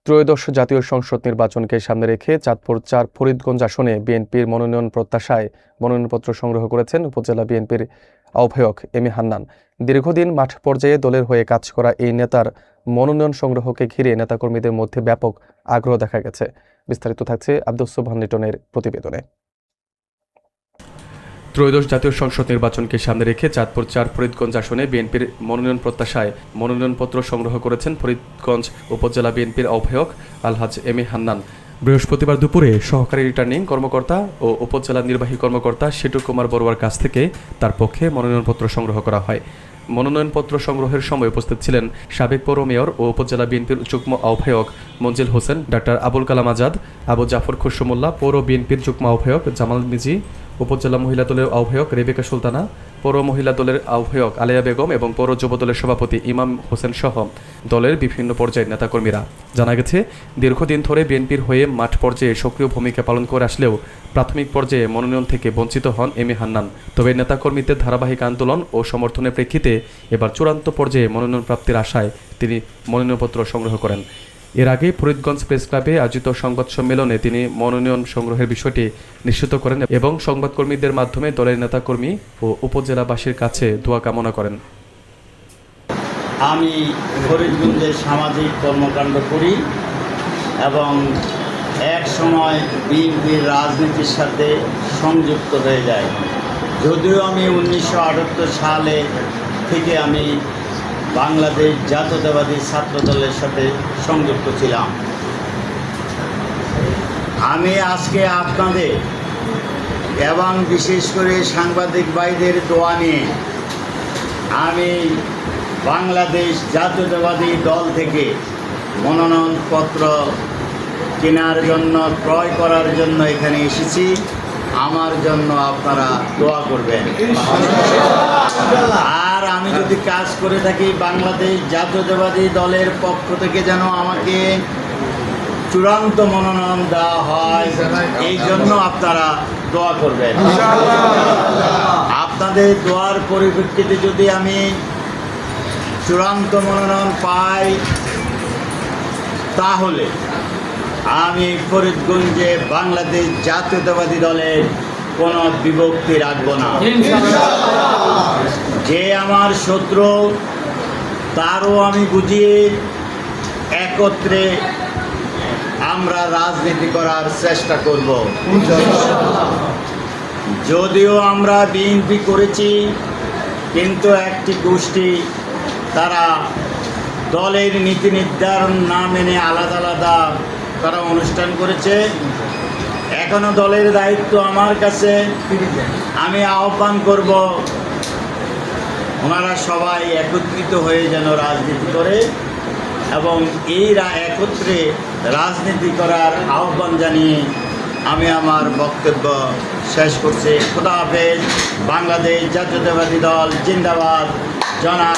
ত্রয়োদশ জাতীয় সংসদ নির্বাচনকে সামনে রেখে চাঁদপুর-৪ ফরিদগঞ্জ আসনে বিএনপির মনোনয়ন প্রত্যাশায় মনোনয়নপত্র সংগ্রহ করেছেন উপজেলা বিএনপির আহ্বায়ক এম এ হান্নান। দীর্ঘদিন মাঠ পর্যায়ে দলের হয়ে কাজ করা এই নেতার মনোনয়ন সংগ্রহকে ঘিরে নেতাকর্মীদের মধ্যে ব্যাপক আগ্রহ দেখা গেছে। বিস্তারিত থাকছে আব্দুস সুবহান লিটনের প্রতিবেদনে। ত্রয়োদশ জাতীয় সংসদ নির্বাচনকে সামনে রেখে চাঁদপুর-৪ ফরিদগঞ্জ আসনে বিএনপির মনোনয়ন প্রত্যাশায় মনোনয়নপত্র সংগ্রহ করেছেন ফরিদগঞ্জ উপজেলা বিএনপির আহ্বায়ক আলহাজ এম এ হান্নান। বৃহস্পতিবার দুপুরে সহকারী রিটার্নিং কর্মকর্তা ও উপজেলা নির্বাহী কর্মকর্তা শিটু কুমার বড়ুয়ার কাছ থেকে তার পক্ষে মনোনয়নপত্র সংগ্রহ করা হয়। মনোনয়নপত্র সংগ্রহের সময় উপস্থিত ছিলেন সাবেক পৌর মেয়র ও উপজেলা বিএনপির যুগ্ম আহ্বায়ক মঞ্জিল হোসেন, ডাক্তার আবুল কালাম আজাদ, আবু জাফর খুশরুমুল্লাহ, পৌর বিএনপির যুগ্ম আহ্বায়ক জামাল মিজি, উপজেলা মহিলা দলের আহ্বায়ক রেবেকা সুলতানা, পৌর মহিলা দলের আহ্বায়ক আলেয়া বেগম এবং পৌর যুব দলের সভাপতি ইমাম হোসেন সহ দলের বিভিন্ন পর্যায়ের নেতাকর্মীরা। জানা গেছে, দীর্ঘদিন ধরে বিএনপির হয়ে মাঠ পর্যায়ে সক্রিয় ভূমিকা পালন করে আসলেও প্রাথমিক পর্যায়ে মনোনয়ন থেকে বঞ্চিত হন এম এ হান্নান। তবে নেতাকর্মীদের ধারাবাহিক আন্দোলন ও সমর্থনের প্রেক্ষিতে এবার চূড়ান্ত পর্যায়ে মনোনয়ন প্রাপ্তির আশায় তিনি মনোনয়নপত্র সংগ্রহ করেন। এর আগে ফরিদগঞ্জ প্রেস ক্লাবে আয়োজিত সংবাদ সম্মেলনে তিনি মনোনয়ন সংগ্রহের বিষয়টি নিশ্চিত করেন এবং সংবাদকর্মীদের মাধ্যমে দলের নেতাকর্মী ও উপজেলাবাসীর কাছে দোয়া কামনা করেন। আমি ফরিদগঞ্জে সামাজিক কর্মকাণ্ড করি এবং এক সময় বিএনপির রাজনীতির সাথে সংযুক্ত হয়ে যাই। যদিও আমি 1978 সালে থেকে আমি বাংলাদেশ জাতীয়তাবাদী ছাত্র দলের সাথে সংযুক্ত ছিলাম। আমি আজকে আপনাদের এবং বিশেষ করে সাংবাদিক ভাইদের দোয়া নিয়ে আমি বাংলাদেশ জাতীয়তাবাদী দল থেকে মনোনয়নপত্র কেনার জন্য, ক্রয় করার জন্য এখানে এসেছি। আমার জন্য আপনারা দোয়া করবেন। আর আমি যদি কাজ করে থাকি বাংলাদেশ জাতীয়তাবাদী দলের পক্ষ থেকে যেন আমাকে চূড়ান্ত মনোনয়ন দেওয়া হয়, এই জন্য আপনারা দোয়া করবেন। আপনাদের দোয়ার পরিপ্রেক্ষিতে যদি আমি চূড়ান্ত মনোনয়ন পাই তাহলে আমি ফরিদগঞ্জে বাংলাদেশ জাতীয়তাবাদী দলের কোনো বিভক্তি রাখব না। যে আমার শত্রু তারও আমি বুঝিয়ে একত্রে আমরা রাজনীতি করার চেষ্টা করব। যদিও আমরা বিএনপি করেছি, কিন্তু একটি গোষ্ঠী তারা দলের নীতি নির্ধারণ না মেনে আলাদা আলাদা তারা অনুষ্ঠান করেছে। এখনো দলের দায়িত্ব আমার কাছে। আমি আহ্বান করব ওনারা সবাই একত্রিত হয়ে যেন রাজনীতি করে এবং এই একত্রে রাজনীতি করার আহ্বান জানিয়ে আমি আমার বক্তব্য শেষ করছি। খোদা হাফেজ। বাংলাদেশ জাতীয়তাবাদী দল জিন্দাবাদ। জনাব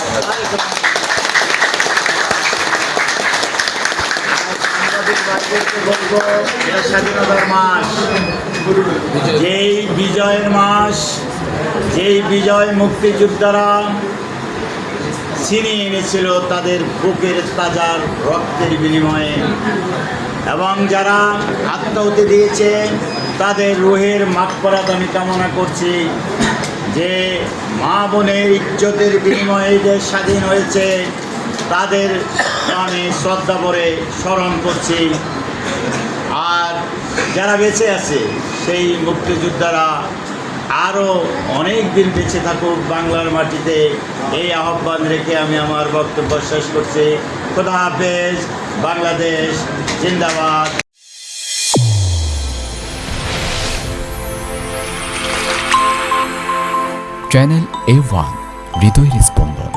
বলবো, এটা স্বাধীনতার মাস, যেই বিজয়ের মাস, যেই বিজয় মুক্তিযোদ্ধারা ছিনিয়ে এনেছিল তাদের বুকের তাজা রক্তের বিনিময়ে, এবং যারা আত্মাহুতি দিয়েছে তাদের রুহের মাগফিরাত আমি কামনা করছি। যে মা বোনের ইজ্জতের বিনিময়ে দেশ স্বাধীন হয়েছে তাদের আমি শ্রদ্ধা ভরে স্মরণ করছি। আর যারা বেঁচে আছে সেই মুক্তিযোদ্ধারা আরও অনেক দিন বেঁচে থাকুক বাংলার মাটিতে, এই আহ্বান রেখে আমি আমার বক্তব্য শেষ করছি। খোদা হাফেজ। বাংলাদেশ জিন্দাবাদ। চ্যানেল A1 হৃদয়ের স্পন্দন।